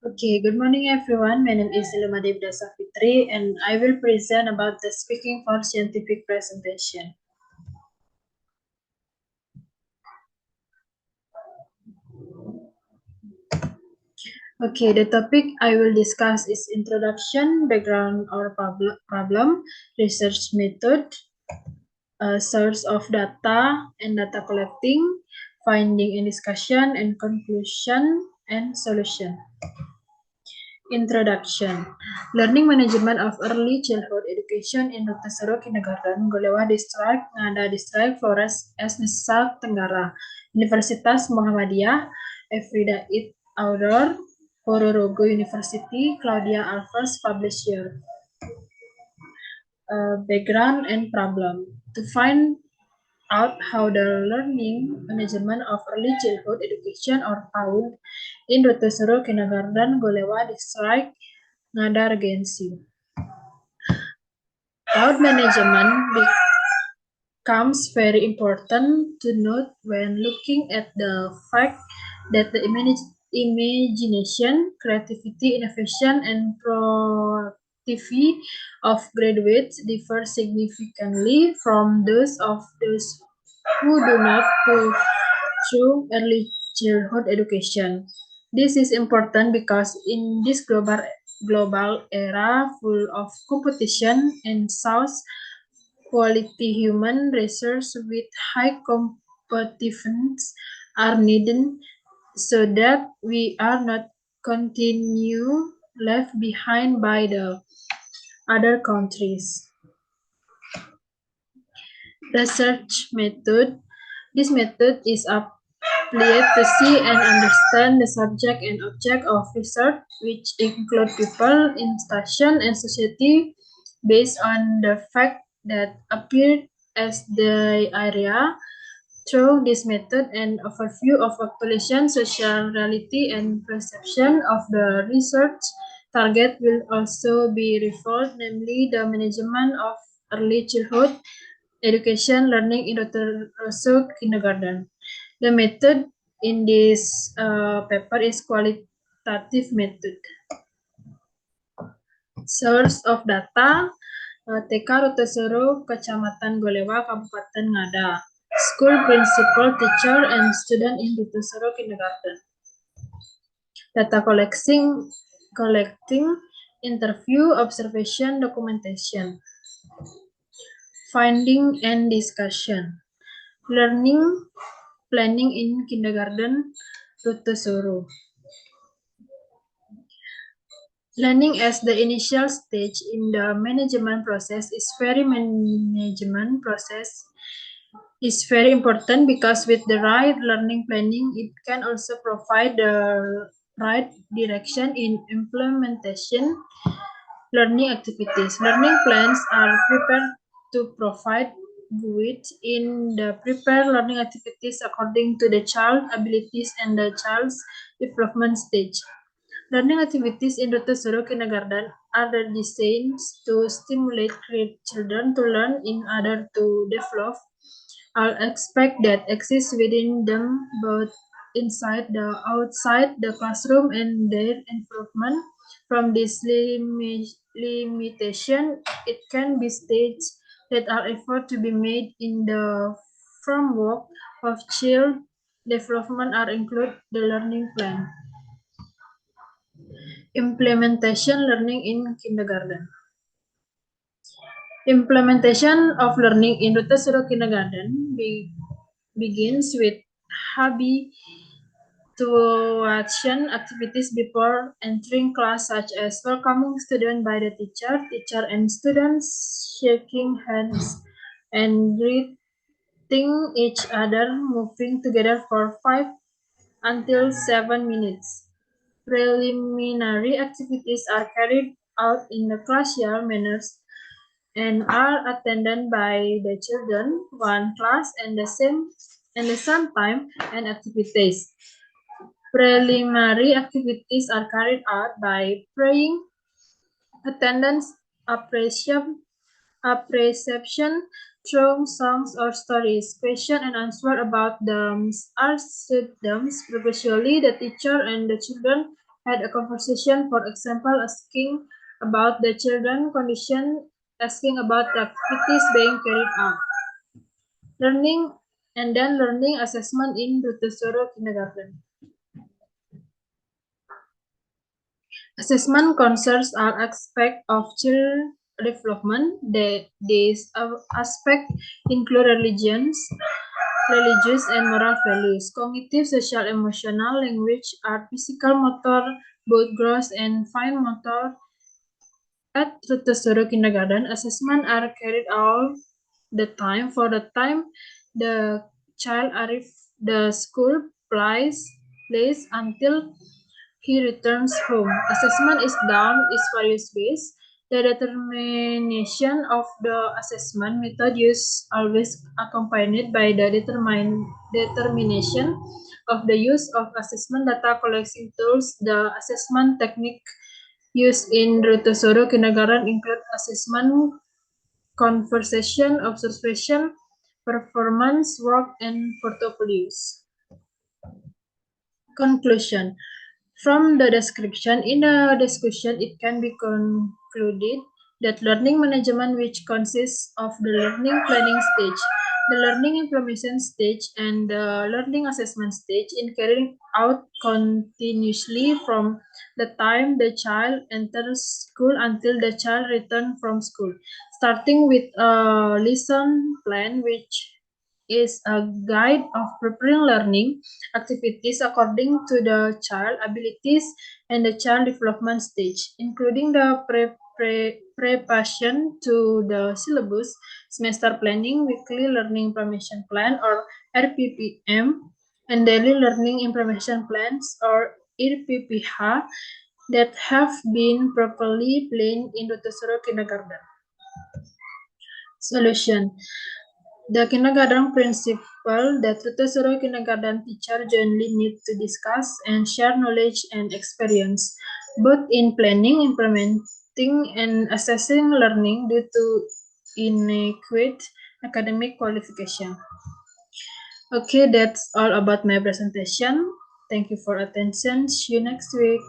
Okay, good morning everyone. My name is Ilma Devda Safitri and I will present about the speaking for scientific presentation. Okay, the topic I will discuss is introduction, background or problem, research method, source of data and data collecting, finding and discussion, and conclusion and solution. Introduction. Learning Management of Early Childhood Education in Rutesero Kindergarten, Golewa District, Ngada District, Flores, Nusa Tenggara. Universitas Muhammadiyah, Efrida It Outdoor, Ponorogo University, Claudia Alves, Publisher. Background and problem. To find out how the learning management of early childhood education or PAUD in Rutesero Kindergarten, Golewa District, Ngada Regency. Cloud management becomes very important to note when looking at the fact that the imagination, creativity, innovation, and productivity of graduates differ significantly from those of those who do not go through early childhood education. This is important because in this global era full of competition and source quality human resources with high competitiveness are needed so that we are not continue left behind by the other countries. Research method. This method is applied to see and understand the subject and object of research, which include people, institution, and society, based on the fact that appear as the area. Through this method, an overview of population, social reality, and perception of the research target will also be revealed, namely the management of early childhood education learning in Rosso kindergarten. The method in this paper is qualitative method. Source of data, TK Rutesero, Kecamatan Golewa, Kabupaten Ngada. School principal, teacher, and student in Rutesero kindergarten. Data collecting, interview, observation, documentation. Finding and discussion. Learning planning in kindergarten Rutesero. Learning as the initial stage in the management process is very important because with the right learning planning, it can also provide the right direction in implementation learning activities. Learning plans are prepared to provide with in the prepared learning activities according to the child abilities and the child's development stage. Learning activities in Rutesero kindergarten are designed to stimulate children to learn in order to develop all aspects that exist within them, both inside the outside the classroom and their improvement. From this limitation, it can be stated that are effort to be made in the framework of child development are include the learning plan. Implementation learning in kindergarten. Implementation of learning in Rutesero kindergarten begins with habituation activities before entering class, such as welcoming student by the teacher and students shaking hands and greeting each other, moving together for 5 until 7 minutes. Preliminary activities are carried out in the classroom manners and are attended by the children, one class and the same time and activities. Preliminary activities are carried out by praying, attendance, appreciation through songs or stories. Question and answer about them are them. Previously, the teacher and the children had a conversation, for example, asking about the children condition, asking about the activities being carried out. Learning and then learning assessment in Montessori kindergarten. Assessment concerns are aspects of child development. These aspects include religious and moral values, cognitive, social, emotional, language, art, physical, motor, both gross and fine motor. At Montessori kindergarten, assessments are carried out the time for the time the child arrives the school place until he returns home. Assessment is done in various ways. The determination of the assessment method is always accompanied by the determination of the use of assessment data collection tools. The assessment technique used in Montessori kindergarten include assessment, conversation, observation, performance, work, and portfolios. Conclusion. From the description, in the discussion, it can be concluded that learning management, which consists of the learning planning stage, the learning implementation stage, and the learning assessment stage, in carrying out continuously from the time the child enters school until the child returns from school, starting with a lesson plan, which is a guide of preparing learning activities according to the child abilities and the child development stage, including the preparation to the syllabus, semester planning, weekly learning implementation plan or RPPM, and daily learning implementation plans or RPPH that have been properly planned in the Montessori kindergarten. Solution. The kindergarten principle that Montessori kindergarten teacher jointly need to discuss and share knowledge and experience, both in planning, implementing, and assessing learning due to inadequate academic qualification. Okay, that's all about my presentation. Thank you for attention. See you next week.